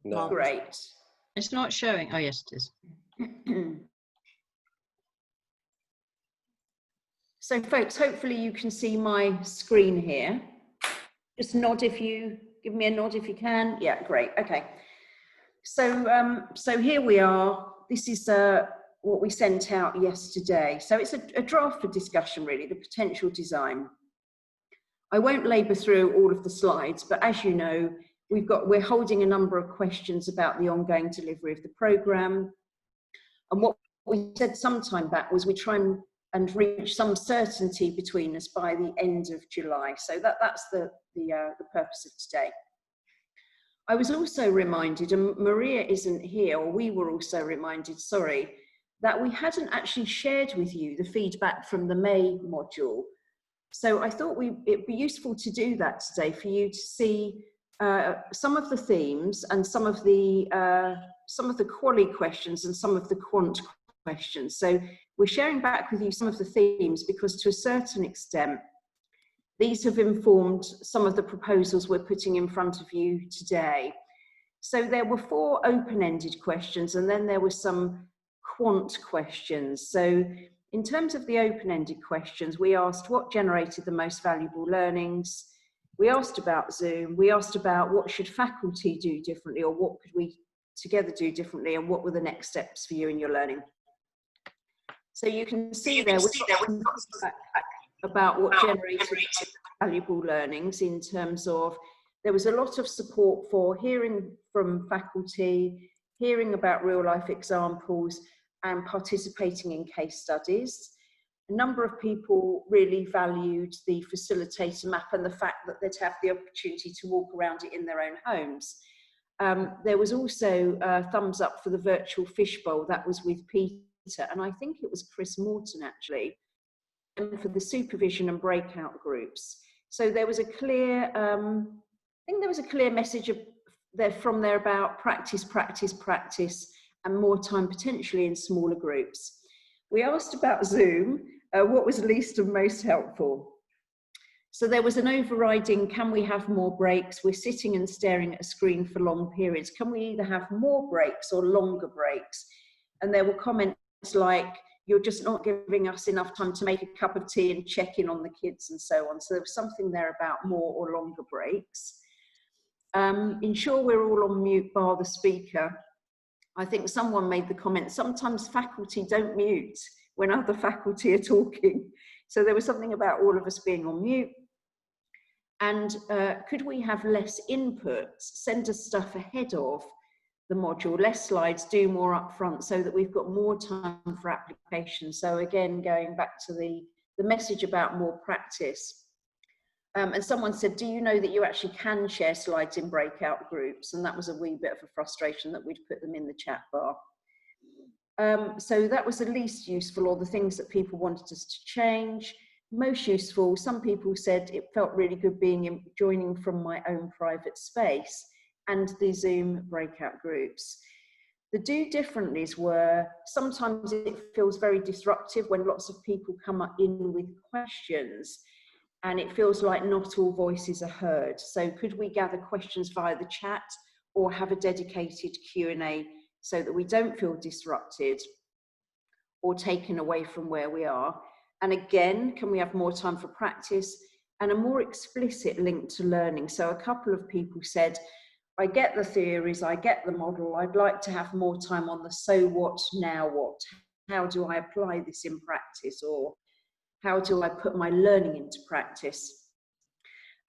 No. Great. It's not showing. Oh, yes, it is. So folks, hopefully you can see my screen here. Just nod if you, give me a nod if you can. Yeah, great, okay. So, so here we are. This is what we sent out yesterday. So it's a draft for discussion really, the potential design. I won't labour through all of the slides, but as you know, we're holding a number of questions about the ongoing delivery of the programme. And what we said some time back was we try and reach some certainty between us by the end of July. So that's the purpose of today. I was also reminded, and Maria isn't here, or we were also reminded, sorry, that we hadn't actually shared with you the feedback from the May module. So I thought it'd be useful to do that today for you to see some of the themes and some of the quali questions and some of the quant questions. So we're sharing back with you some of the themes because to a certain extent, these have informed some of the proposals we're putting in front of you today. So there were 4 open-ended questions and then there were some quant questions. So in terms of the open-ended questions, we asked what generated the most valuable learnings. We asked about Zoom. We asked about what should faculty do differently or what could we together do differently and what were the next steps for you in your learning. So you can see there about what generated valuable learnings in terms of there was a lot of support for hearing from faculty, hearing about real life examples and participating in case studies. A number of people really valued the facilitator map and the fact that they'd have the opportunity to walk around it in their own homes. There was also a thumbs up for the virtual fishbowl, that was with Peter, and I think it was Chris Morton actually, and for the supervision and breakout groups. So there was a clear, I think there was a clear message from there about practice, practice, practice, and more time potentially in smaller groups. We asked about Zoom, what was least and most helpful. So there was an overriding, can we have more breaks? We're sitting and staring at a screen for long periods. Can we either have more breaks or longer breaks? And there were comments like, you're just not giving us enough time to make a cup of tea and check in on the kids and so on. So there was something there about more or longer breaks. Ensure we're all on mute bar the speaker. I think someone made the comment, sometimes faculty don't mute when other faculty are talking. So there was something about all of us being on mute. And could we have less input, send us stuff ahead of the module, less slides, do more up front so that we've got more time for application. So again, going back to the message about more practice. And someone said, do you know that you actually can share slides in breakout groups? And that was a wee bit of a frustration that we'd put them in the chat bar. So that was the least useful, or the things that people wanted us to change. Most useful, some people said it felt really good joining from my own private space and the Zoom breakout groups. The do differentlys were, sometimes it feels very disruptive when lots of people come in with questions and it feels like not all voices are heard. So could we gather questions via the chat or have a dedicated Q&A so that we don't feel disrupted or taken away from where we are? And again, can we have more time for practice and a more explicit link to learning? So a couple of people said, I get the theories, I get the model, I'd like to have more time on the so what, now what? How do I apply this in practice? Or how do I put my learning into practice?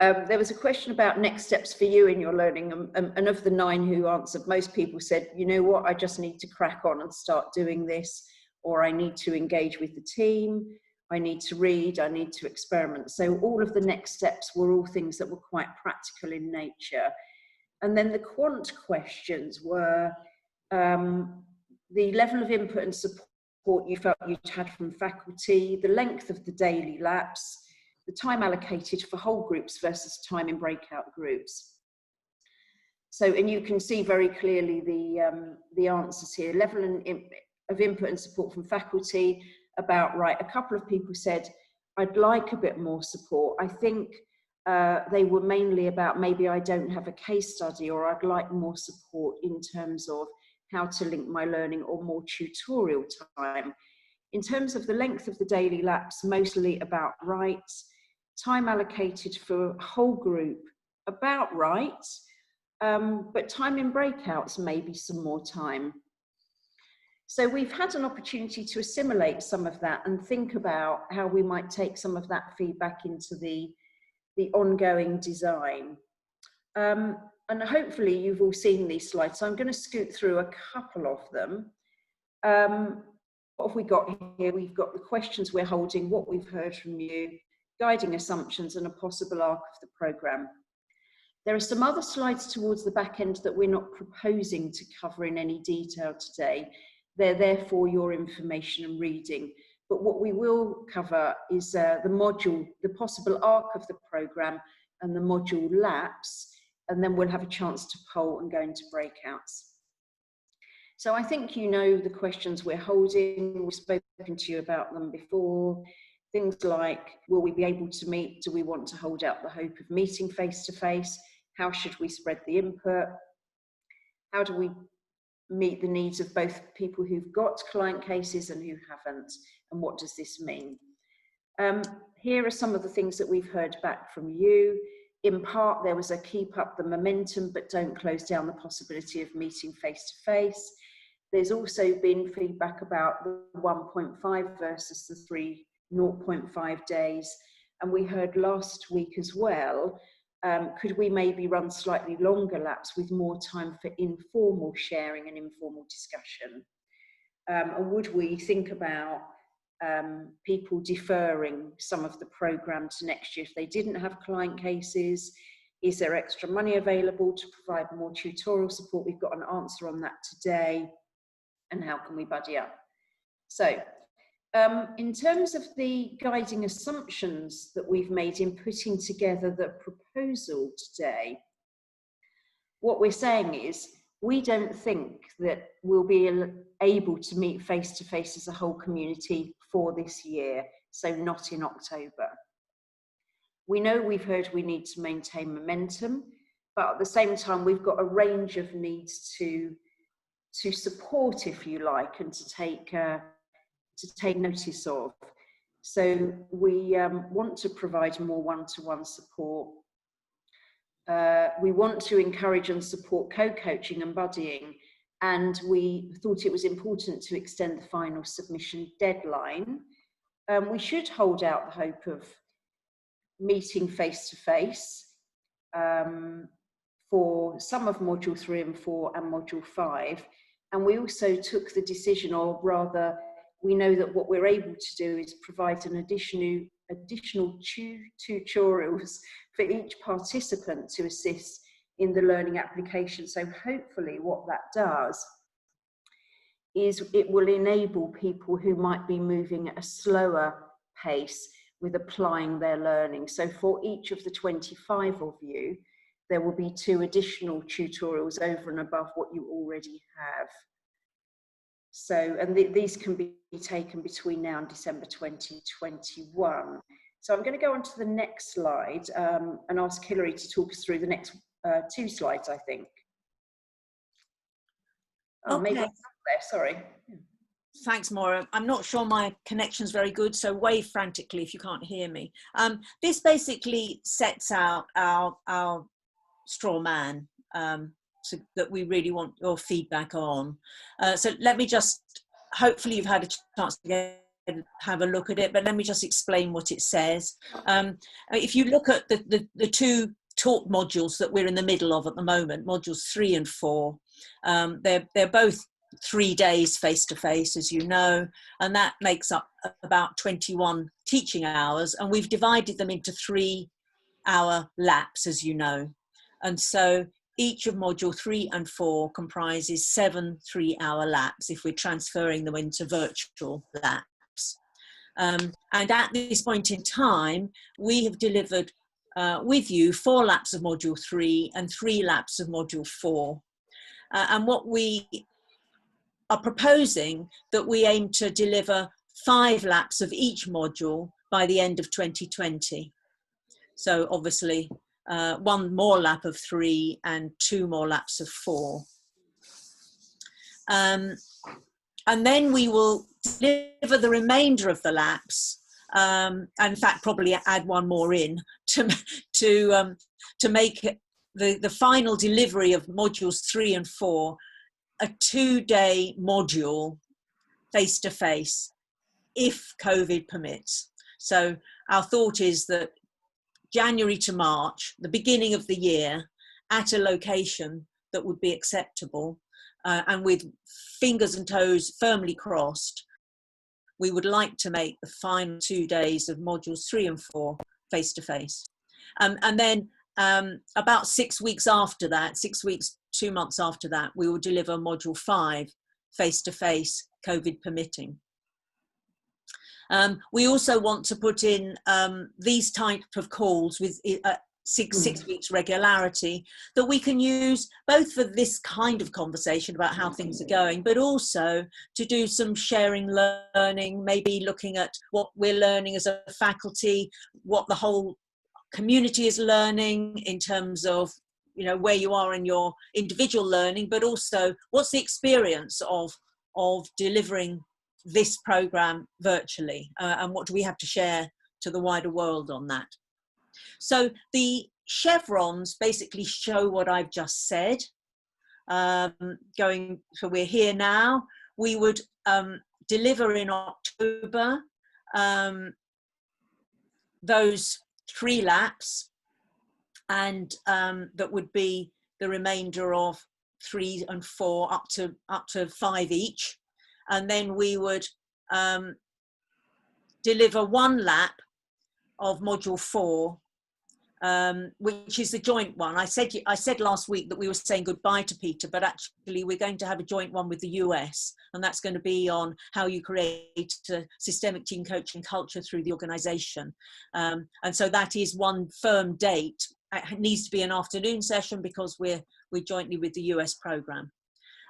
There was a question about next steps for you in your learning, and of the 9 who answered, most people said, you know what, I just need to crack on and start doing this, or I need to engage with the team, I need to read, I need to experiment. So all of the next steps were all things that were quite practical in nature. And then the quant questions were the level of input and support you felt you'd had from faculty, the length of the daily laps, the time allocated for whole groups versus time in breakout groups. So, and you can see very clearly the answers here. Level of input and support from faculty, about right. A couple of people said, I'd like a bit more support. I think They were mainly about maybe I don't have a case study, or I'd like more support in terms of how to link my learning, or more tutorial time. In terms of the length of the daily laps, mostly about right. Time allocated for a whole group, about right. But time in breakouts, maybe some more time. So we've had an opportunity to assimilate some of that and think about how we might take some of that feedback into the ongoing design. And hopefully you've all seen these slides, so I'm going to scoot through a couple of them. What have we got here? We've got the questions we're holding, what we've heard from you, guiding assumptions, and a possible arc of the programme. There are some other slides towards the back end that we're not proposing to cover in any detail today. They're there for your information and reading. But what we will cover is the module, the possible arc of the programme, and the module laps, and then we'll have a chance to poll and go into breakouts. So I think you know the questions we're holding. We've spoken to you about them before. Things like, will we be able to meet? Do we want to hold out the hope of meeting face-to-face? How should we spread the input? How do we meet the needs of both people who've got client cases and who haven't? And what does this mean? Here are some of the things that we've heard back from you. In part, there was a keep up the momentum, but don't close down the possibility of meeting face-to-face. There's also been feedback about the 1.5 versus the 0.5 days. And we heard last week as well, could we maybe run slightly longer laps with more time for informal sharing and informal discussion? And would we think about people deferring some of the programme to next year if they didn't have client cases? Is there extra money available to provide more tutorial support? We've got an answer on that today. And how can we buddy up? So in terms of the guiding assumptions that we've made in putting together the proposal today, what we're saying is we don't think that we'll be able to meet face-to-face as a whole community for this year, so not in October. We know we've heard we need to maintain momentum, but at the same time we've got a range of needs to support, if you like, and to take notice of. So we want to provide more one-to-one support. We want to encourage and support co-coaching and buddying, and we thought it was important to extend the final submission deadline. We should hold out the hope of meeting face-to-face for some of Module 3 and 4 and Module 5. And we also took the decision, or rather, we know that what we're able to do is provide an additional tutorials for each participant to assist in the learning application. So hopefully what that does is it will enable people who might be moving at a slower pace with applying their learning. So for each of the 25 of you, there will be 2 additional tutorials over and above what you already have. So, and these can be taken between now and December 2021. So I'm going to go on to the next slide and ask Hilary to talk us through the next 2 slides, I think. Oh, okay. Maybe I'm there, sorry. Thanks, Maura. I'm not sure my connection's very good, so wave frantically if you can't hear me. This basically sets out our straw man so that we really want your feedback on. So let me just, hopefully you've had a chance to have a look at it, but let me just explain what it says. If you look at the 2 talk modules that we're in the middle of at the moment, modules 3 and 4, they're both 3 days face-to-face, as you know, and that makes up about 21 teaching hours, and we've divided them into 3-hour laps, as you know. And so each of module 3 and 4 comprises 7 3-hour laps if we're transferring them into virtual laps. And at this point in time, we have delivered with you 4 laps of module 3 and 3 laps of module 4. And what we are proposing that we aim to deliver 5 laps of each module by the end of 2020. So obviously 1 more lap of 3 and 2 more laps of 4. And then we will deliver the remainder of the laps, and in fact probably add 1 more in to make the final delivery of modules 3 and 4 a 2-day module face-to-face, if COVID permits. So our thought is that January to March, the beginning of the year, at a location that would be acceptable, and with fingers and toes firmly crossed, we would like to make the final 2 days of modules 3 and 4 face-to-face. And then about 6 weeks after that, 6 weeks, 2 months after that, we will deliver module 5 face-to-face, COVID permitting. We also want to put in these type of calls with six weeks regularity that we can use both for this kind of conversation about how things are going, but also to do some sharing learning, maybe looking at what we're learning as a faculty, what the whole community is learning in terms of, you know, where you are in your individual learning, but also what's the experience of delivering this program virtually, and what do we have to share to the wider world on that. So the chevrons basically show what I've just said. So we're here now. We would deliver in October those 3 laps, and that would be the remainder of 3 and 4 up to 5 each. And then we would deliver 1 lap of module 4, which is the joint one. I said last week that we were saying goodbye to Peter, but actually we're going to have a joint one with the US, and that's going to be on how you create a systemic team coaching culture through the organization. And so that is one firm date. It needs to be an afternoon session because we're jointly with the US program.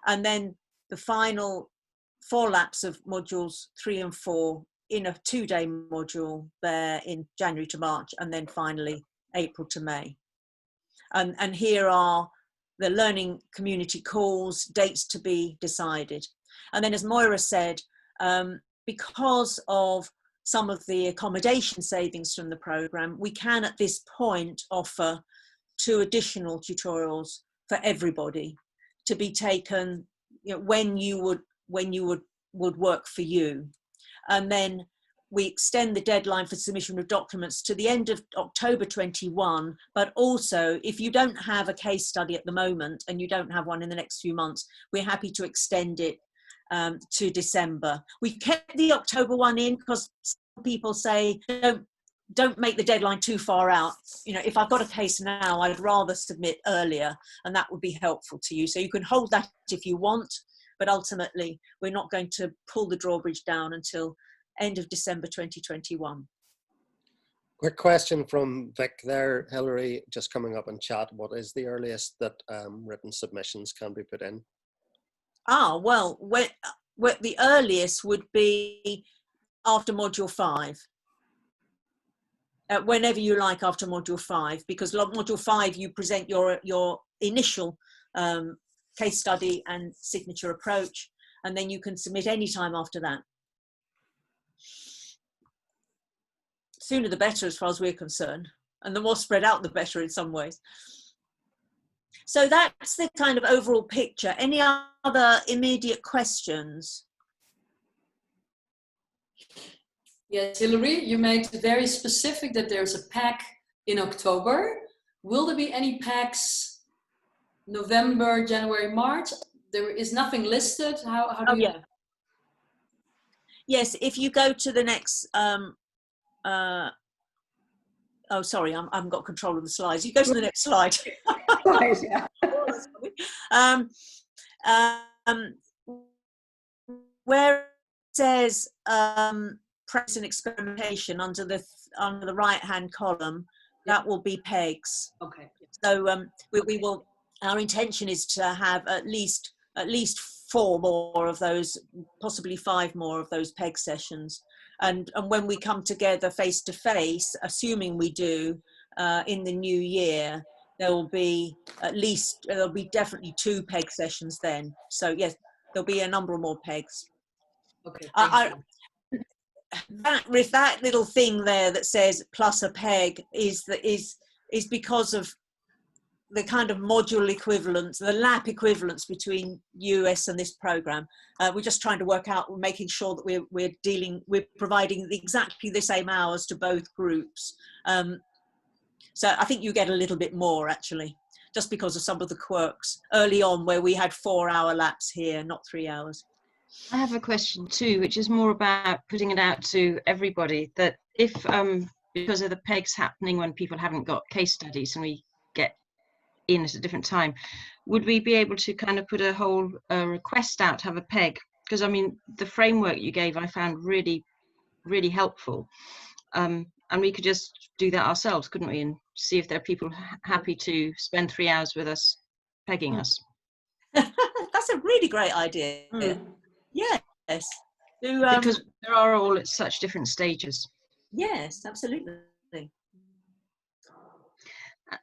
And then the final 4 laps of modules 3 and 4 in a 2-day module there in January to March, and then finally April to May. And here are the learning community calls, dates to be decided. And then, as Moira said, because of some of the accommodation savings from the program, we can at this point offer 2 additional tutorials for everybody to be taken, you know, when you would work for you. And then we extend the deadline for submission of documents to the end of October 21, but also if you don't have a case study at the moment and you don't have one in the next few months, we're happy to extend it to December. We've kept the October one in because some people say don't make the deadline too far out. You know, if I've got a case now, I'd rather submit earlier, and that would be helpful to you. So you can hold that if you want, but ultimately we're not going to pull the drawbridge down until end of December 2021. Quick question from Vic there, Hilary, just coming up in chat. What is the earliest that written submissions can be put in? Well, the earliest would be after module 5. Whenever you like after module 5, because module 5 you present your initial case study and signature approach, and then you can submit any time after that. Sooner the better as far as we're concerned, and the more spread out the better in some ways. So that's the kind of overall picture. Any other immediate questions? Yes, Hilary, you made it very specific that there's a pack in October. Will there be any packs November, January, March? There is nothing listed. How do you... Yeah. Yes, if you go to the next oh, sorry, I haven't got control of the slides. You go to the next slide. Where it says practice and experimentation under the right-hand column, that will be pegs. Okay. So we will. Our intention is to have at least 4 more of those, possibly 5 more of those peg sessions. And when we come together face to face, assuming we do, in the new year, there will be there'll be definitely 2 PEG sessions then. So yes, there'll be a number of more PEGs. Okay, thank you. That little thing there that says plus a PEG is because of the kind of module equivalence, the lap equivalence between US and this program. We're just trying to work out, we're making sure that we're providing exactly the same hours to both groups. So I think you get a little bit more actually, just because of some of the quirks early on where we had 4-hour laps here, not 3 hours. I have a question too, which is more about putting it out to everybody that if, because of the PEGs happening when people haven't got case studies and we get in at a different time, would we be able to kind of put a whole request out to have a PEG? Because I mean, the framework you gave I found really, really helpful. And we could just do that ourselves, couldn't we? And see if there are people happy to spend 3 hours with us, pegging us. That's a really great idea. Yes. Because there are all at such different stages. Yes, absolutely.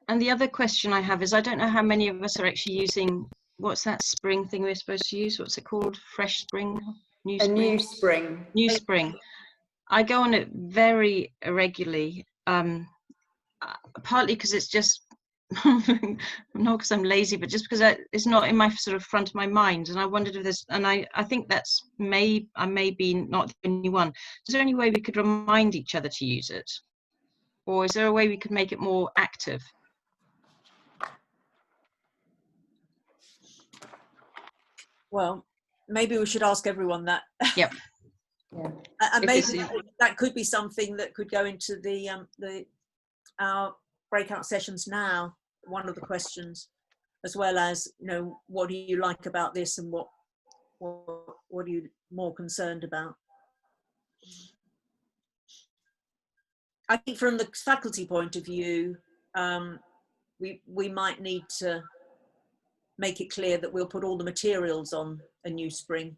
And the other question I have is, I don't know how many of us are actually using, what's that spring thing we're supposed to use? What's it called? Fresh Spring? New Spring? New Spring. New Spring. I go on it very irregularly, partly because it's just, not because I'm lazy, but just because it's not in my sort of front of my mind. And I wondered if there's, and I think I may be not the only one. Is there any way we could remind each other to use it? Or is there a way we could make it more active? Well, maybe we should ask everyone that. Yep. Yeah. And maybe that could be something that could go into our breakout sessions now. One of the questions, as well as, you know, what do you like about this, and what are you more concerned about? I think from the faculty point of view, we might need to make it clear that we'll put all the materials on a New Spring.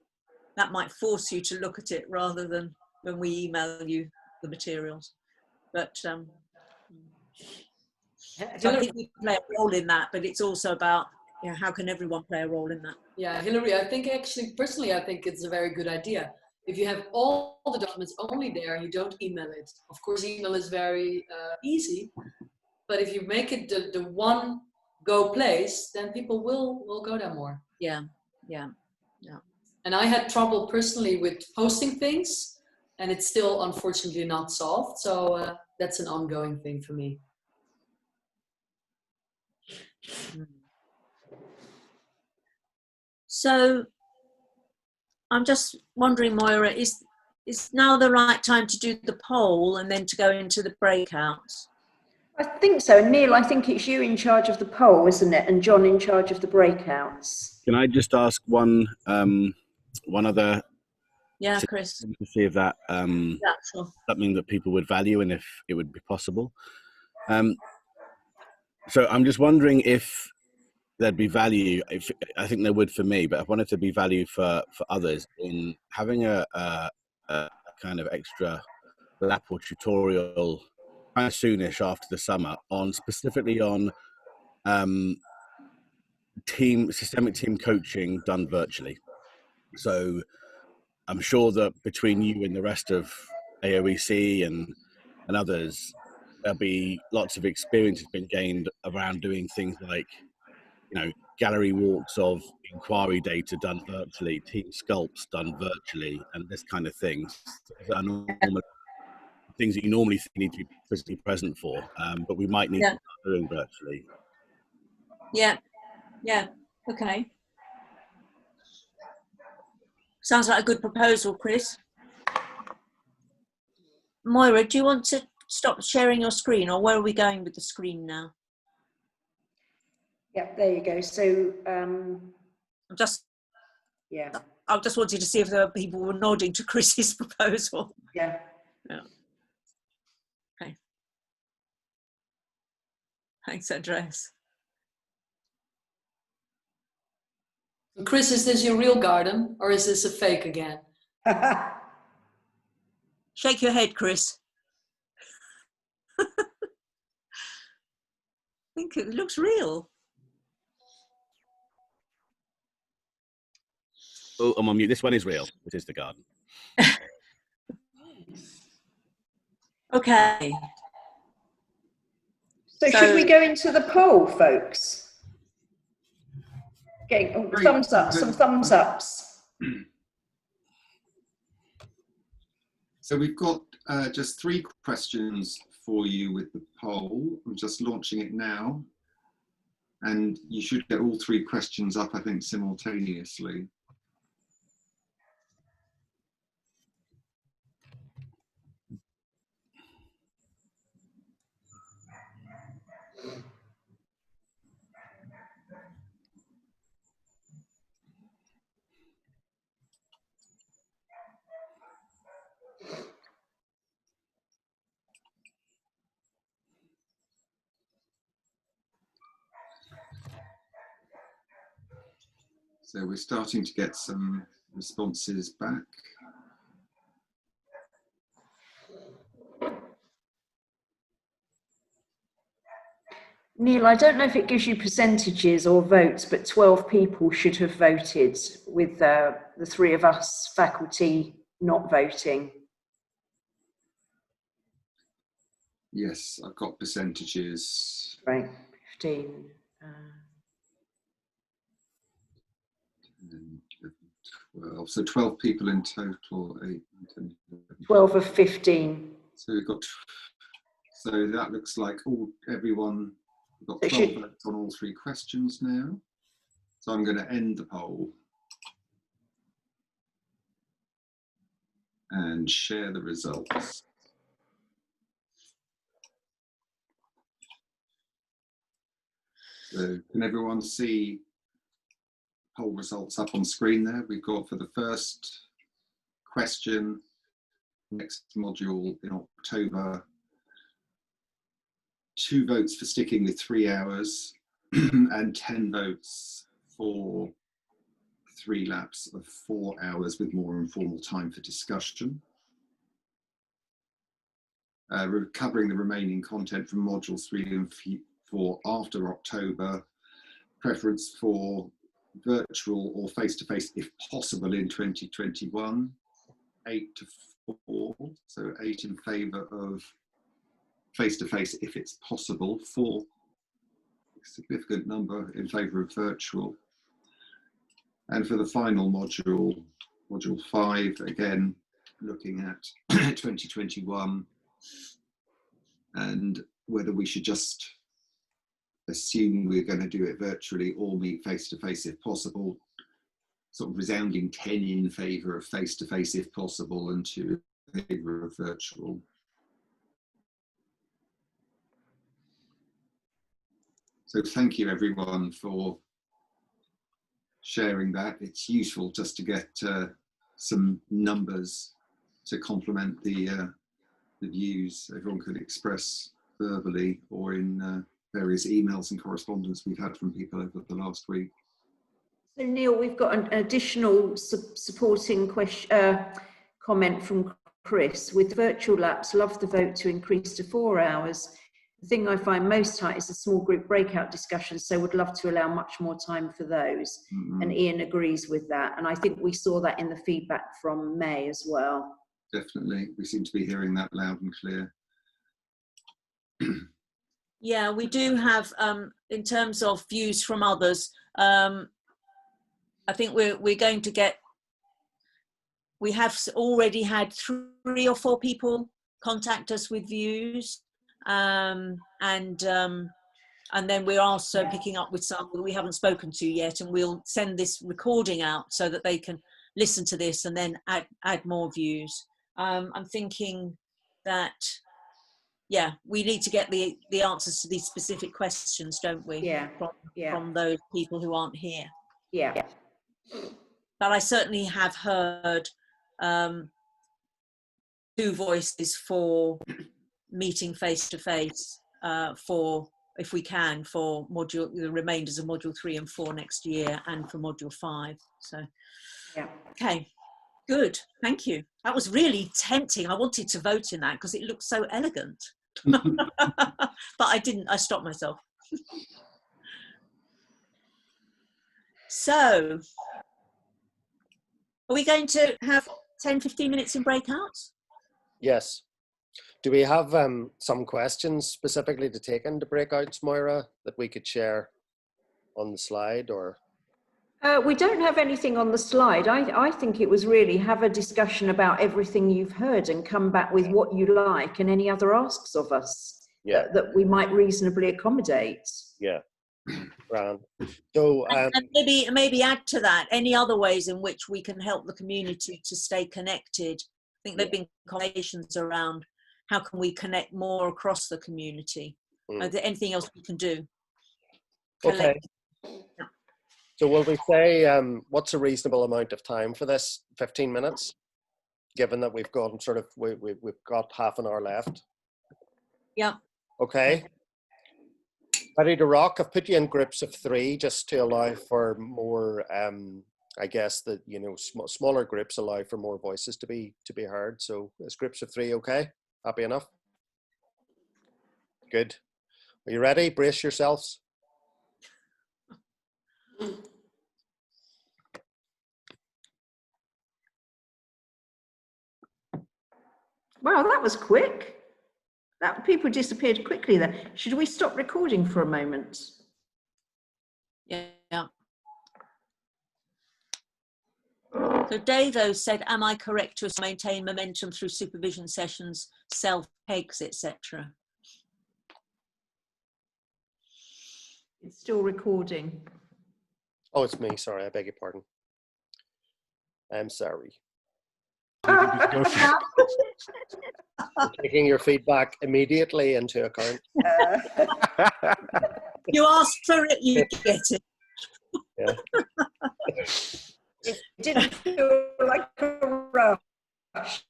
That might force you to look at it rather than when we email you the materials. But so I think we play a role in that, but it's also about, you know, how can everyone play a role in that? Yeah, Hillary, I think actually, personally, I think it's a very good idea. If you have all the documents only there and you don't email it, of course, email is very easy. But if you make it the one go place, then people will go there more. Yeah, yeah, yeah. And I had trouble personally with posting things, and it's still unfortunately not solved. So that's an ongoing thing for me. So I'm just wondering, Moira, is now the right time to do the poll and then to go into the breakouts? I think so. Neil, I think it's you in charge of the poll, isn't it? And John in charge of the breakouts. Can I just ask one other? Yeah, Chris. To see if that Yeah, sure. something that people would value and if it would be possible. So I'm just wondering if there'd be value. I think there would for me, but I wonder if there'd be value for others in having a kind of extra lab or tutorial kind of soonish after the summer specifically on systemic team coaching done virtually. So I'm sure that between you and the rest of AOEC and others, there'll be lots of experience has been gained around doing things like, you know, gallery walks of inquiry data done virtually, team sculpts done virtually, and this kind of things. Things that you normally need to be physically present for, but we might need to start doing virtually. Yeah, yeah, okay. Sounds like a good proposal, Chris. Moira, do you want to stop sharing your screen, or where are we going with the screen now? Yeah, there you go. So, I just wanted to see if there were people who were nodding to Chris's proposal. Yeah. Yeah. Okay. Thanks, Andreas. Chris, is this your real garden or is this a fake again? Shake your head, Chris. think it looks real. Oh, I'm on mute. This one is real. It is the garden. Okay. So should we go into the poll, folks? Getting thumbs up, some thumbs ups. So we've got just 3 questions for you with the poll. I'm just launching it now. And you should get all 3 questions up, I think, simultaneously. So we're starting to get some responses back. Neil, I don't know if it gives you percentages or votes, but 12 people should have voted, with the 3 of us faculty not voting. Yes, I've got percentages. Right, 15. 12. So 12 people in total. 8, 10, 12 of 15. So we've got. So that looks like everyone. We've got 12 votes on all 3 questions now. So I'm going to end the poll and share the results. So can everyone see poll results up on screen there? We've got, for the first question, next module in October, 2 votes for sticking with 3 hours and 10 votes for 3 laps of 4 hours with more informal time for discussion. Covering the remaining content from modules 3 and 4 after October, preference for virtual or face-to-face if possible in 2021, 8 to 4, so 8 in favour of face-to-face if it's possible, 4, a significant number in favour of virtual. And for the final module, module 5, again, looking at 2021 and whether we should just assume we're going to do it virtually or meet face-to-face if possible. Sort of resounding 10 in favour of face-to-face if possible and 2 in favour of virtual. So thank you everyone for sharing that. It's useful just to get some numbers to complement the views everyone could express verbally or in various emails and correspondence we've had from people over the last week. So Neil, we've got an additional supporting comment from Chris. With virtual laps, love the vote to increase to 4 hours. The thing I find most tight is the small group breakout discussions, so would love to allow much more time for those. Mm-hmm. And Ian agrees with that. And I think we saw that in the feedback from May as well. Definitely, we seem to be hearing that loud and clear. Yeah, we do have, in terms of views from others, I think we're going to get, we have already had 3 or 4 people contact us with views, and then we're also picking up with some that we haven't spoken to yet, and we'll send this recording out so that they can listen to this and then add more views. I'm thinking that, yeah, we need to get the answers to these specific questions, don't we? Yeah. From those people who aren't here. Yeah. But I certainly have heard 2 voices for meeting face to face for, if we can, for the remainders of module 3 and 4 next year, and for module 5. So, yeah. Okay. Good, thank you. That was really tempting. I wanted to vote in that because it looked so elegant. But I didn't, I stopped myself. So, are we going to have 10, 15 minutes in breakouts? Yes. Do we have some questions specifically to take into breakouts, Moira, that we could share on the slide, or? We don't have anything on the slide. I think it was really have a discussion about everything you've heard and come back with what you like and any other asks of us that we might reasonably accommodate. Yeah. Grand. So, and maybe add to that any other ways in which we can help the community to stay connected. I think there've been conversations around how can we connect more across the community. Is there anything else we can do? Okay. So will we say what's a reasonable amount of time for this? 15 minutes, given that we've got we've got half an hour left. Yeah. Okay. Ready to rock? I've put you in groups of 3 just to allow for more. I guess that smaller groups allow for more voices to be heard. So is groups of 3 okay? Happy enough? Good. Are you ready? Brace yourselves. Wow, that was quick. People disappeared quickly there. Should we stop recording for a moment? Yeah. So Davo said, am I correct to maintain momentum through supervision sessions, self-pegs, etc.? It's still recording. Oh, it's me. Sorry, I beg your pardon. I'm sorry. Taking your feedback immediately into account. You asked for it, you get it. Yeah. It didn't feel like a rush.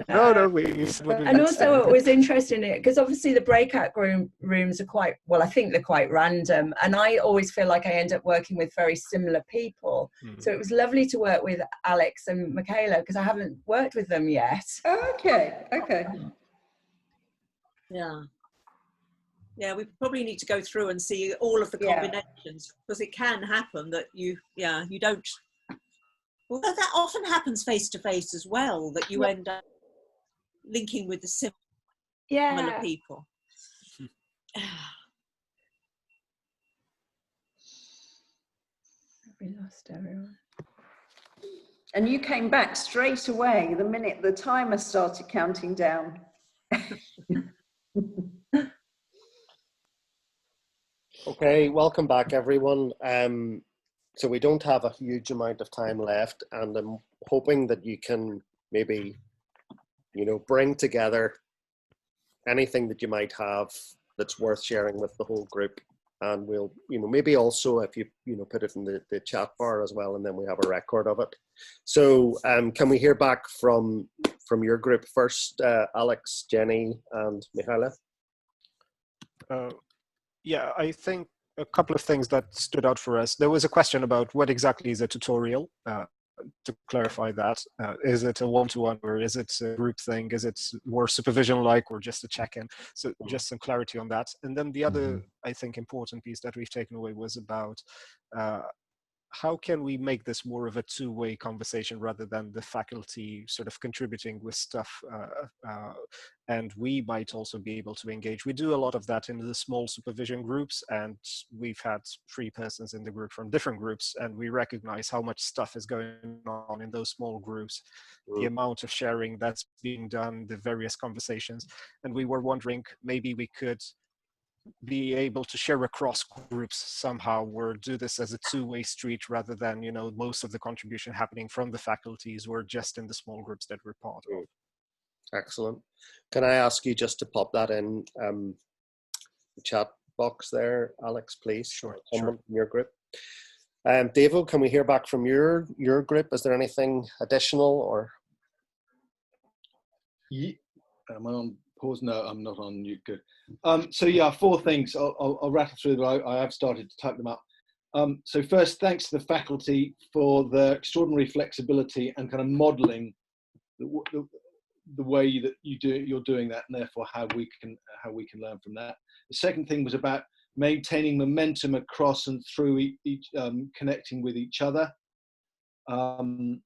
No, and also it was interesting because obviously the breakout rooms are quite, well, I think they're quite random, and I always feel like I end up working with very similar people. So it was lovely to work with Alex and Michaela because I haven't worked with them yet. Okay. Yeah, we probably need to go through and see all of the combinations because it can happen that you don't. Well, that often happens face to face as well, that you end up linking with the similar people. We lost everyone. And you came back straight away the minute the timer started counting down. Okay, welcome back, everyone. So we don't have a huge amount of time left, and I'm hoping that you can maybe, bring together anything that you might have that's worth sharing with the whole group. And we'll, maybe also if you, put it in the chat bar as well, and then we have a record of it. So can we hear back from your group first, Alex, Jenny, and Michaela? Yeah, I think a couple of things that stood out for us. There was a question about what exactly is a tutorial. To clarify that, is it a one-to-one or is it a group thing? Is it more supervision-like or just a check-in? So just some clarity on that. And then the other, I think, important piece that we've taken away was about how can we make this more of a two-way conversation rather than the faculty sort of contributing with stuff, and we might also be able to engage. We do a lot of that in the small supervision groups, and we've had 3 persons in the group from different groups, and we recognize how much stuff is going on in those small groups, the amount of sharing that's being done, the various conversations, and we were wondering maybe we could be able to share across groups somehow, or do this as a two-way street rather than most of the contribution happening from the faculties or just in the small groups that we're part of. Excellent. Can I ask you just to pop that in the chat box there, Alex, please? Sure. Someone from your group. Davo, can we hear back from your group? Is there anything additional or? Yeah. Am I on pause? No, I'm not on mute. Good. So yeah, 4 things. I'll rattle through them. I have started to type them up. So first, thanks to the faculty for the extraordinary flexibility and kind of modelling the way that you're doing that, and therefore how we can learn from that. The second thing was about maintaining momentum across and through each connecting with each other. The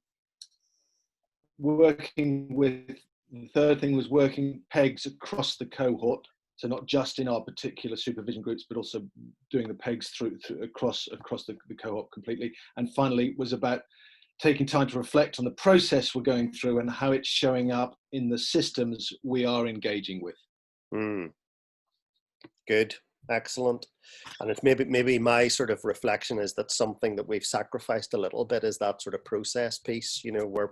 third thing was working pegs across the cohort, so not just in our particular supervision groups, but also doing the pegs through across the cohort completely. And finally, was about taking time to reflect on the process we're going through and how it's showing up in the systems we are engaging with. Good, excellent. And it's maybe my sort of reflection is that something that we've sacrificed a little bit is that sort of process piece, you know, where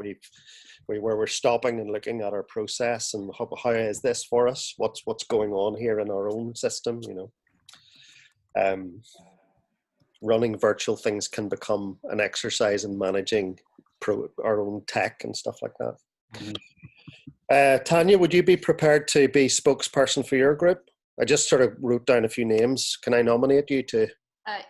we're stopping and looking at our process and how is this for us? What's going on here in our own system, you know. Running virtual things can become an exercise in managing our own tech and stuff like that. Mm-hmm. Tanya, would you be prepared to be spokesperson for your group? I just sort of wrote down a few names. Can I nominate you to?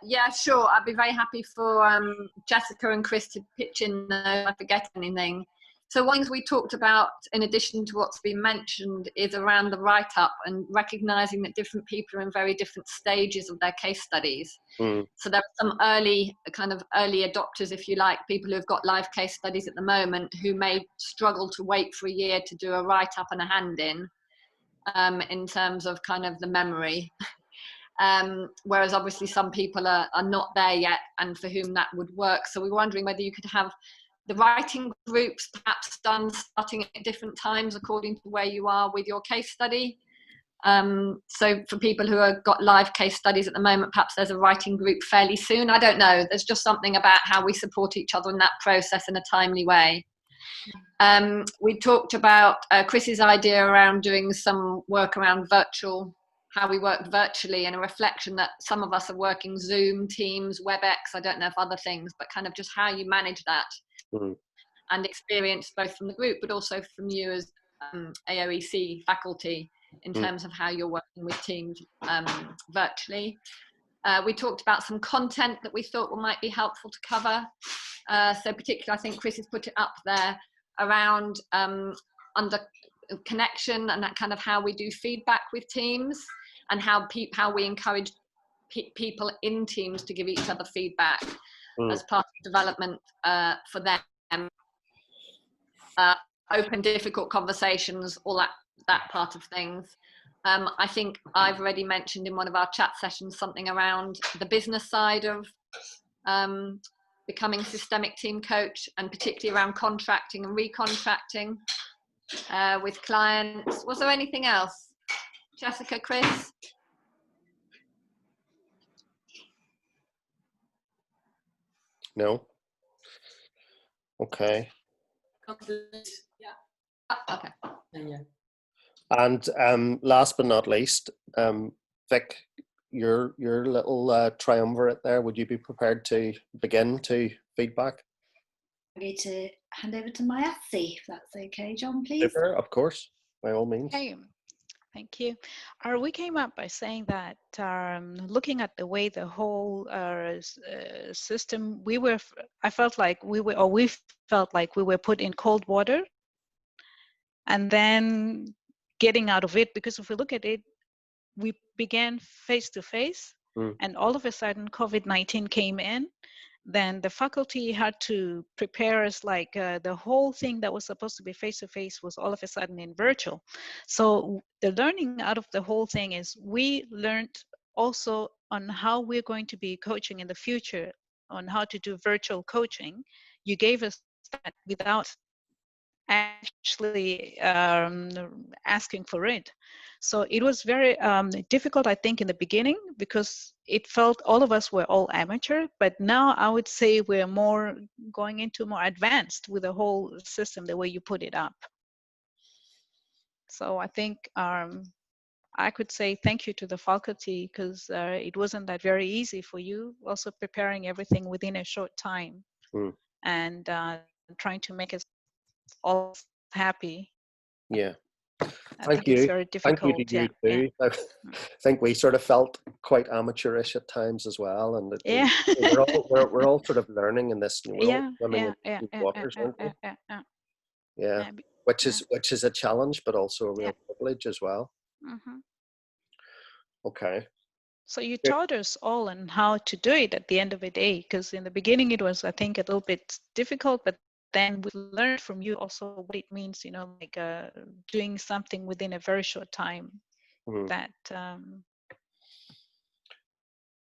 Yeah, sure. I'd be very happy for Jessica and Chris to pitch in if I forget anything. So one thing we talked about, in addition to what's been mentioned, is around the write-up and recognising that different people are in very different stages of their case studies. So there are some early adopters, if you like, people who've got live case studies at the moment who may struggle to wait for a year to do a write-up and a hand-in terms of kind of the memory. Whereas obviously some people are not there yet and for whom that would work. So we're wondering whether you could have the writing groups perhaps done starting at different times according to where you are with your case study. So for people who have got live case studies at the moment, perhaps there's a writing group fairly soon. I don't know. There's just something about how we support each other in that process in a timely way. We talked about Chris's idea around doing some work around how we work virtually, and a reflection that some of us are working Zoom, Teams, WebEx, I don't know if other things, but kind of just how you manage that. And experience both from the group, but also from you as AOEC faculty in terms of how you're working with teams virtually. We talked about some content that we thought might be helpful to cover. So particularly, I think Chris has put it up there around under connection and that kind of how we do feedback with teams and how we encourage people in teams to give each other feedback as part of development for them. Open, difficult conversations, all that part of things. I think I've already mentioned in one of our chat sessions something around the business side of becoming systemic team coach, and particularly around contracting and recontracting with clients. Was there anything else? Jessica, Chris? No? Okay. Yeah. Okay. Yeah. And last but not least, Vic, your little triumvirate there, would you be prepared to begin to feedback? I'm going to hand over to my Etsy, if that's okay, John, please. Super, of course, by all means. Okay. Thank you. We came up by saying that looking at the way the whole system, we felt like we were put in cold water and then getting out of it, because if we look at it, we began face to face and all of a sudden COVID-19 came in. Then the faculty had to prepare us like the whole thing that was supposed to be face-to-face was all of a sudden in virtual. So the learning out of the whole thing is we learned also on how we're going to be coaching in the future, on how to do virtual coaching. You gave us that without actually asking for it. So it was very difficult, I think, in the beginning, because it felt all of us were all amateur, but now I would say we're more going into more advanced with the whole system, the way you put it up. So I think I could say thank you to the faculty, because it wasn't that very easy for you, also preparing everything within a short time and trying to make us all happy. Yeah. Thank you. It's very difficult. Thank you to you too. I think we sort of felt quite amateurish at times as well, and we're all sort of learning in this new world. Waters, aren't we? Yeah. which is a challenge, but also a real privilege as well. Mm-hmm. Okay. So you taught us all on how to do it at the end of the day, because in the beginning it was, I think, a little bit difficult, but then we learned from you also what it means, you know, like doing something within a very short time. Mm-hmm. That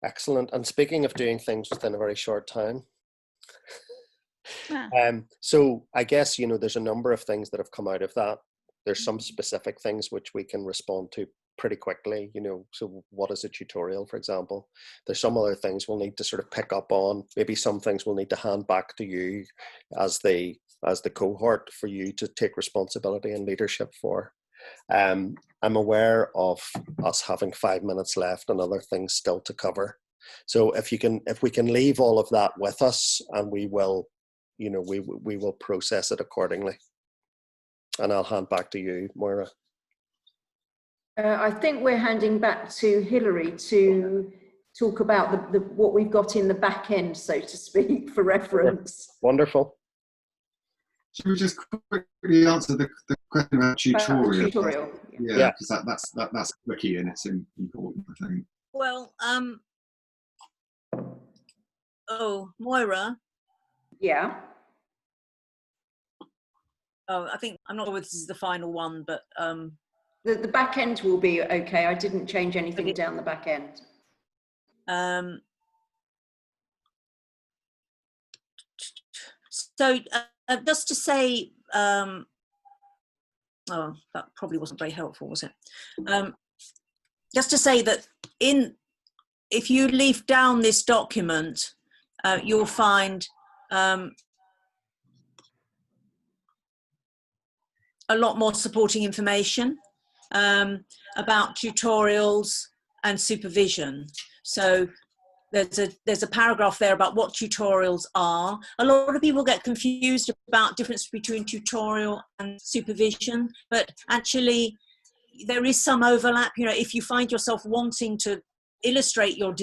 Excellent. And speaking of doing things within a very short time, so I guess, you know, there's a number of things that have come out of that. There's some specific things which we can respond to pretty quickly, you know, so what is a tutorial, for example? There's some other things we'll need to sort of pick up on. Maybe some things we'll need to hand back to you as the cohort for you to take responsibility and leadership for. I'm aware of us having 5 minutes left and other things still to cover. So if we can leave all of that with us, and we will, you know, we will process it accordingly. And I'll hand back to you, Moira. I think we're handing back to Hilary to talk about the what we've got in the back end, so to speak, for reference. Wonderful. Should we just quickly answer the question about tutorial? Yeah, because that's tricky and it's important, I think. Well, Moira. Yeah. Oh, I think, I'm not sure if this is the final one, but the back end will be okay. I didn't change anything down the back end. So just to say, oh, that probably wasn't very helpful, was it? Just to say that if you leaf down this document, you'll find a lot more supporting information about tutorials and supervision. So there's a paragraph there about what tutorials are. A lot of people get confused about difference between tutorial and supervision, but actually there is some overlap. You know, if you find yourself wanting to illustrate your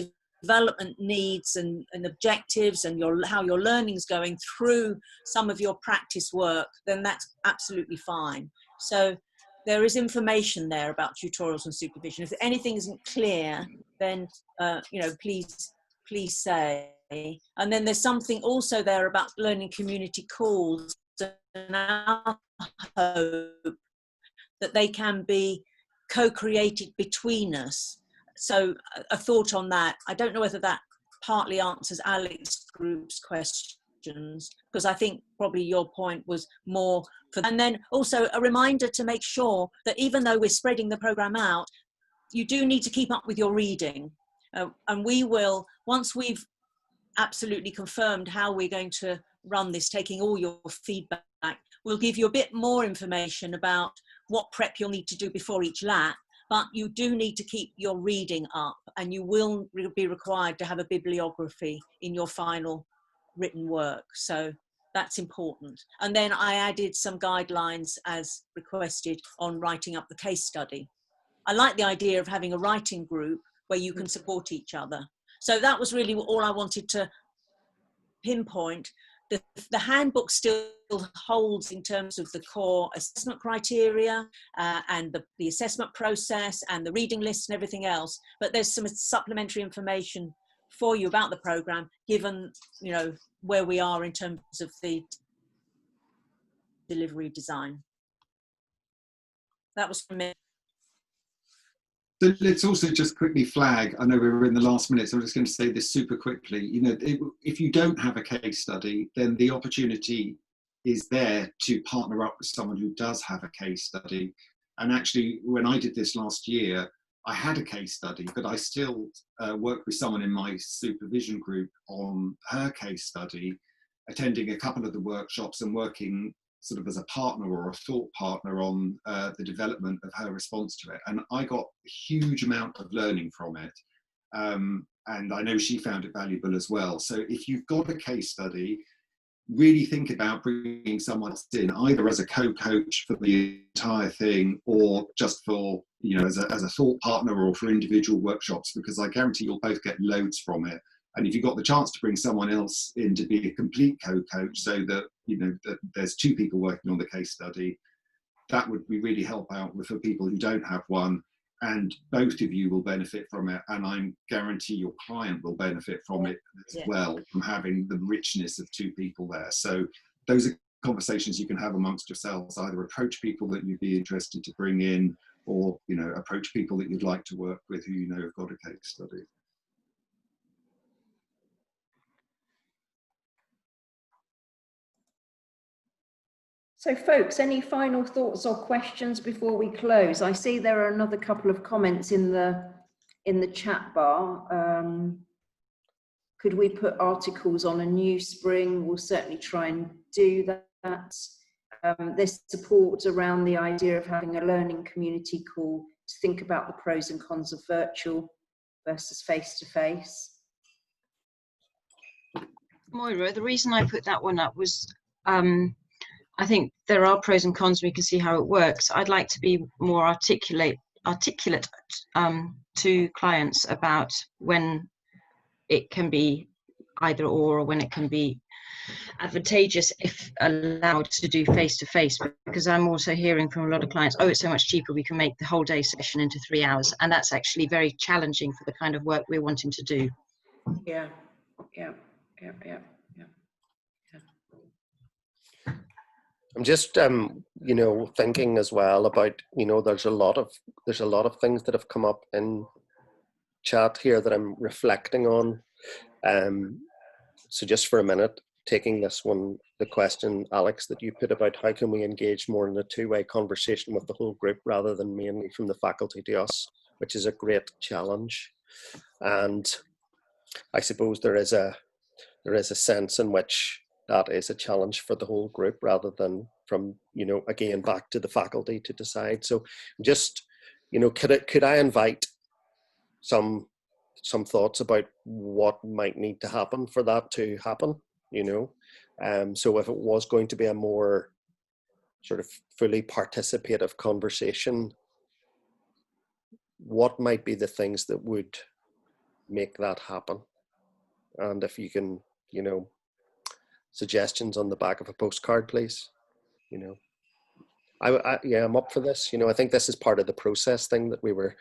development needs and objectives and how your learning's going through some of your practice work, then that's absolutely fine. So there is information there about tutorials and supervision. If anything isn't clear, then you know, please say. And then there's something also there about learning community calls, and our hope that they can be co-created between us. So a thought on that. I don't know whether that partly answers Alex's group's questions, because I think probably your point was more for, and then also a reminder to make sure that even though we're spreading the program out, you do need to keep up with your reading. And we will, once we've absolutely confirmed how we're going to run this, taking all your feedback, we'll give you a bit more information about what prep you'll need to do before each lap, but you do need to keep your reading up, and you will be required to have a bibliography in your final written work. So that's important. And then I added some guidelines as requested on writing up the case study. I like the idea of having a writing group where you can support each other. So that was really all I wanted to pinpoint. The handbook still holds in terms of the core assessment criteria and the assessment process and the reading list and everything else, but there's some supplementary information for you about the program, given, you know, where we are in terms of the delivery design. That was from me. So let's also just quickly flag, I know we're in the last minute, so I'm just going to say this super quickly. You know, if you don't have a case study, then the opportunity is there to partner up with someone who does have a case study. And actually, when I did this last year, I had a case study, but I still worked with someone in my supervision group on her case study, attending a couple of the workshops and working sort of as a partner or a thought partner on the development of her response to it. And I got a huge amount of learning from it. And I know she found it valuable as well. So if you've got a case study, really think about bringing someone else in, either as a co-coach for the entire thing, or just for, you know, as a thought partner or for individual workshops, because I guarantee you'll both get loads from it. And if you've got the chance to bring someone else in to be a complete co-coach, so that, you know, that there's two people working on the case study, that would be really help out for people who don't have one, and both of you will benefit from it, and I guarantee your client will benefit from it as well, from having the richness of two people there. So those are conversations you can have amongst yourselves. Either approach people that you'd be interested to bring in, or approach people that you'd like to work with who have got a case study. So folks, any final thoughts or questions before we close? I see there are another couple of comments in the chat bar. Could we put articles on a new spring? We'll certainly try and do that. There's support around the idea of having a learning community call to think about the pros and cons of virtual versus face-to-face. Moira, the reason I put that one up was I think there are pros and cons. We can see how it works. I'd like to be more articulate to clients about when it can be either or when it can be advantageous if allowed to do face-to-face, because I'm also hearing from a lot of clients, oh, it's so much cheaper, we can make the whole day session into 3 hours, and that's actually very challenging for the kind of work we're wanting to do. Yeah. I'm just thinking as well about there's a lot of things that have come up in chat here that I'm reflecting on. So just for a minute, taking this one, the question, Alex, that you put about how can we engage more in a two-way conversation with the whole group rather than mainly from the faculty to us, which is a great challenge. And I suppose there is a sense in which that is a challenge for the whole group rather than from, again, back to the faculty to decide. So just, could I invite some thoughts about what might need to happen for that to happen, So if it was going to be a more sort of fully participative conversation, what might be the things that would make that happen? And if you can, suggestions on the back of a postcard, please. I'm up for this. I think this is part of the process thing that we were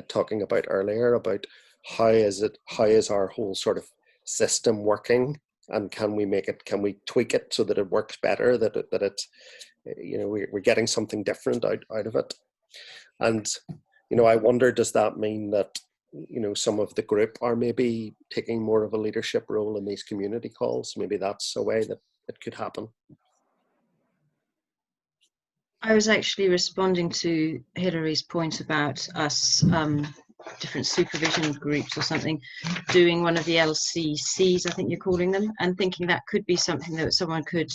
talking about earlier, about how is our whole sort of system working, and can we tweak it so that it works better, that it's we're getting something different out of it. And I wonder, does that mean that some of the group are maybe taking more of a leadership role in these community calls? Maybe that's a way that it could happen. I was actually responding to Hilary's point about us, different supervision groups or something, doing one of the LCCs, I think you're calling them, and thinking that could be something that someone could,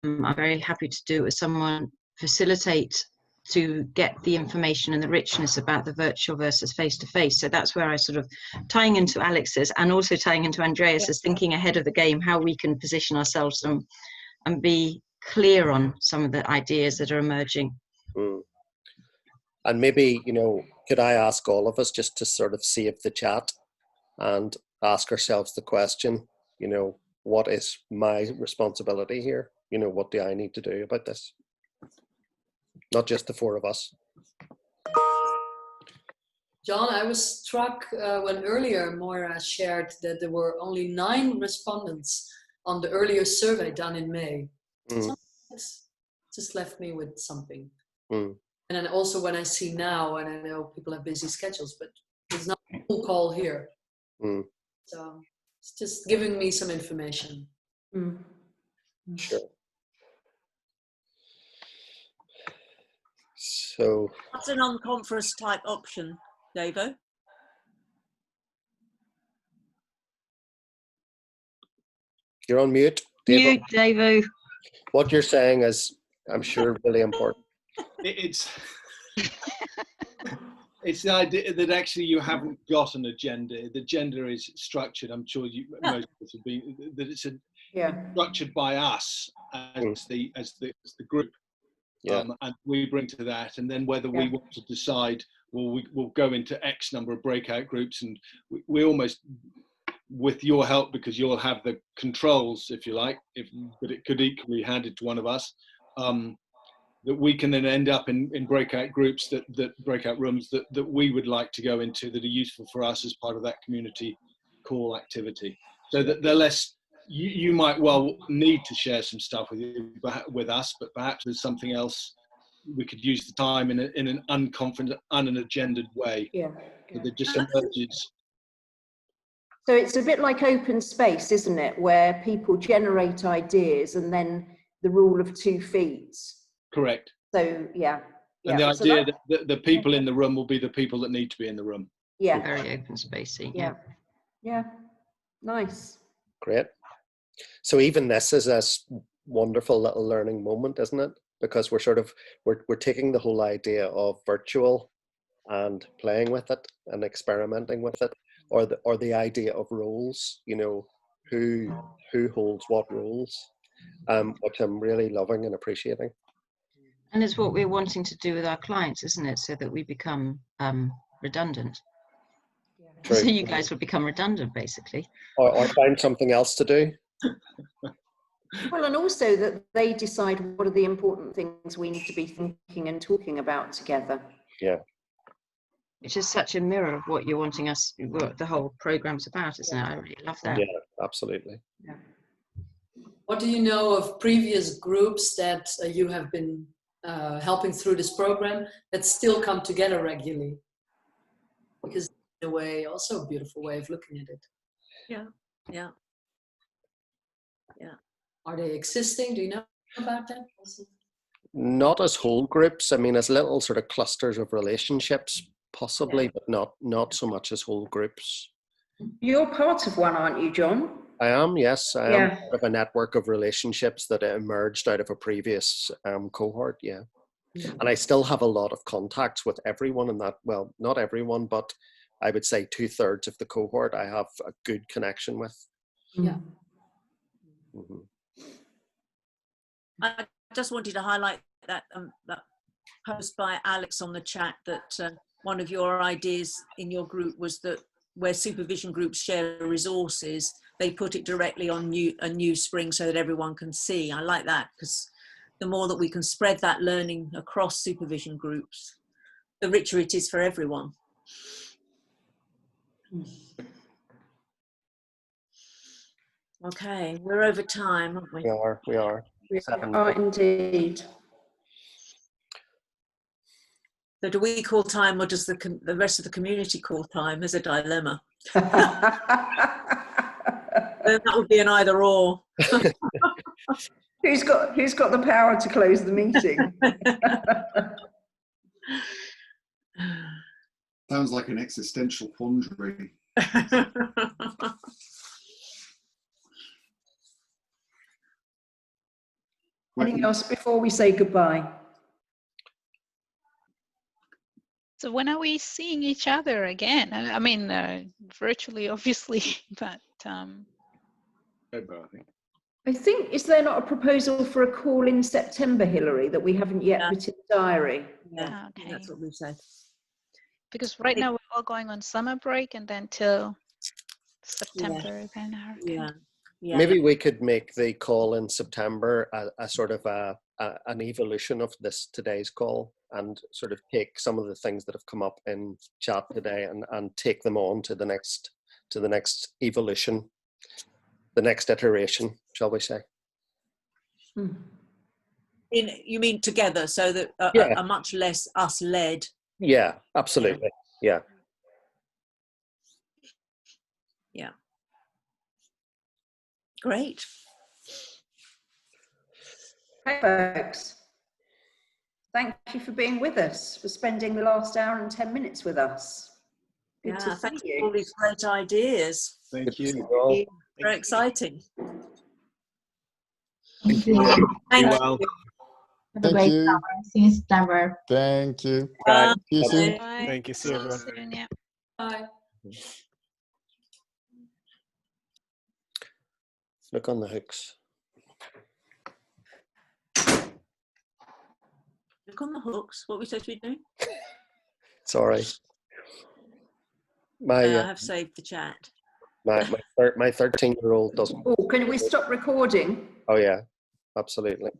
I'm very happy to do it with someone, facilitate to get the information and the richness about the virtual versus face-to-face. So that's where I sort of, tying into Alex's and also tying into Andreas's, thinking ahead of the game, how we can position ourselves and be clear on some of the ideas that are emerging. And maybe, could I ask all of us just to sort of save the chat and ask ourselves the question, what is my responsibility here? What do I need to do about this? Not just the four of us. John, I was struck when earlier Moira shared that there were only 9 respondents on the earlier survey done in May. Just left me with something. And then also when I see now, and I know people have busy schedules, but it's not a full call here. So it's just giving me some information. Sure. So that's a non-conference type option, Davo. You're on mute, Davo. Mute, Davo. What you're saying is, I'm sure, really important. It's the idea that actually you haven't got an agenda. The agenda is structured. I'm sure most of us have been, that it's structured by us as the group. And we bring to that, and then whether we want to decide, well, we'll go into X number of breakout groups, and we almost, with your help, because you'll have the controls, if you like, but it could equally be handed to one of us. that we can then end up in breakout groups, that breakout rooms that we would like to go into, that are useful for us as part of that community call activity. So that they're less, you might well need to share some stuff with us, but perhaps there's something else we could use the time in an unconfident, unagendered way. Yeah. So that just emerges. So it's a bit like open space, isn't it? Where people generate ideas and then the rule of 2 feet. Correct. So, yeah. And the idea that the people in the room will be the people that need to be in the room. Yeah. Very open spacey. Yeah. Yeah. Nice. Great. So even this is a wonderful little learning moment, isn't it? Because we're taking the whole idea of virtual and playing with it and experimenting with it, or the idea of roles, you know, who holds what roles, which I'm really loving and appreciating. And it's what we're wanting to do with our clients, isn't it? So that we become redundant. True. So you guys will become redundant, basically. Or find something else to do. Well, and also that they decide what are the important things we need to be thinking and talking about together. Yeah. Which is such a mirror of what you're wanting us, what the whole program's about, isn't it? I really love that. Yeah, absolutely. Yeah. What do you know of previous groups that you have been helping through this program that still come together regularly? Because in a way, also a beautiful way of looking at it. Yeah, yeah, yeah. Are they existing? Do you know about that? Not as whole groups. I mean, as little sort of clusters of relationships, possibly, but not so much as whole groups. You're part of one, aren't you, John? I am, yes. I am Yeah. part of a network of relationships that emerged out of a previous cohort, yeah. And I still have a lot of contacts with everyone in that, well, not everyone, but I would say 2/3 of the cohort I have a good connection with. Yeah. Mm-hmm. I just wanted to highlight that that post by Alex on the chat, that one of your ideas in your group was that where supervision groups share resources, they put it directly on a new spring so that everyone can see. I like that, because the more that we can spread that learning across supervision groups, the richer it is for everyone. Okay, we're over time, aren't we? We are. We are indeed. So do we call time, or does the rest of the community call time? There's a dilemma. That would be an either or. Who's got the power to close the meeting? Sounds like an existential quandary. Anything else before we say goodbye? So when are we seeing each other again? I mean, virtually, obviously, but. I think, is there not a proposal for a call in September, Hilary, that we haven't yet put in the diary? Yeah, Okay. that's what we said. Because right now we're all going on summer break, and then till September, then. Okay. Yeah. Yeah. Maybe we could make the call in September a sort of an evolution of today's call, and sort of take some of the things that have come up in chat today and take them on to the next evolution, the next iteration, shall we say? You mean together, so that a much less us led? Yeah, absolutely. Yeah. Yeah. Great. Hey, folks. Thank you for being with us, for spending the last hour and 10 minutes with us. Good to see thanks you. for all these great ideas. Thank you. Very exciting. Thank you. Thank well. you. Have a great summer. See you in September. Thank you. Bye. See you soon. Bye. Thank you. See you, everyone. Soon, yeah. Bye. Look on the hooks. Look on the hooks. What we supposed to be doing? Sorry. I have saved the chat. My 13-year-old doesn't. Oh, can we stop recording? Oh yeah, absolutely.